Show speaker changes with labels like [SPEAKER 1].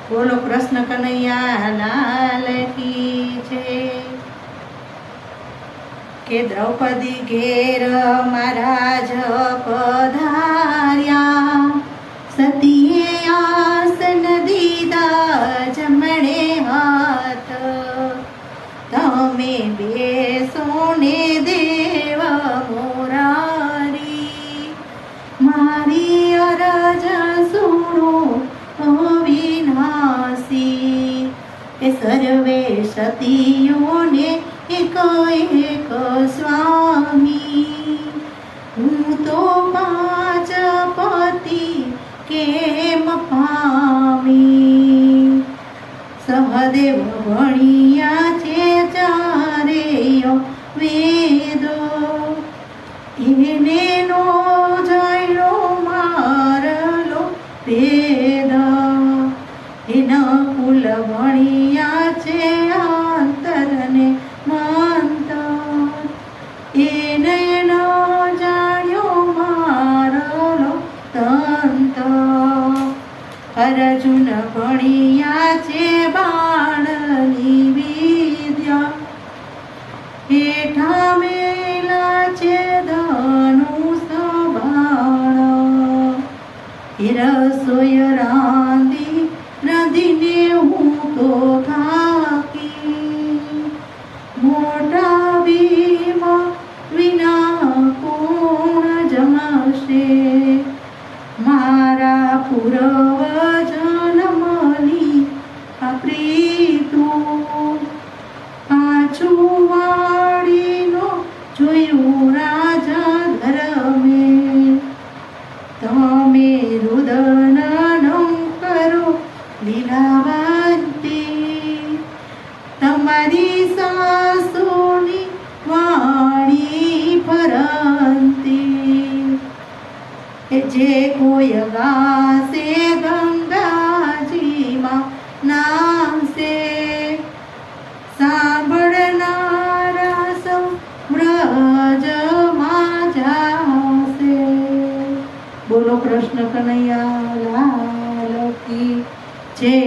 [SPEAKER 1] બોલો કૃષ્ણ કનૈયા લાલ કી છે। કે દ્રૌપદી ઘેર મહારાજ પધાર્યા, સતીએ આસન દીધા જમણે હાથ, તમે બેસો ને દેવ મોરારી, મારી અરજ સુણો અવિનાશી। એ સર્વે સતીઓને એક એક સ્વામી, હું તો પાંચ પતિ કેમ પામી। સહદેવ ભણ્યા છે ચારેય વેદો, એને નો જાણ્યો મારલો ભેદ। એના કુલ ભણ્યા છે આંતરને મંતર, એને ન જાણ્યો મારલો તંત્ર। અર્જુન ભણ્યા છે બાણની વિદ્યા, હેઠા મેલા છે ધનુષ બાણ। એ રસોઈ રાંધી રાંધીને હું તો થાકી, મોટા ભીમ વિના કોણ જમશે। મારા પૂર્વજન મળી આ પ્રીતું, પાછું વાળીનો જોયું રાજા ધર્મે। તમે રુદન કરો લીલાવંતી, તમારી સાસુની વાણી ફરંતી। જે કોઈ ગાશે ગંગાજીમાં નાશે, સાંભળનારા સૌ વ્રજમાં જાશે। બોલો કૃષ્ણ કનૈયા લાલ કી જય।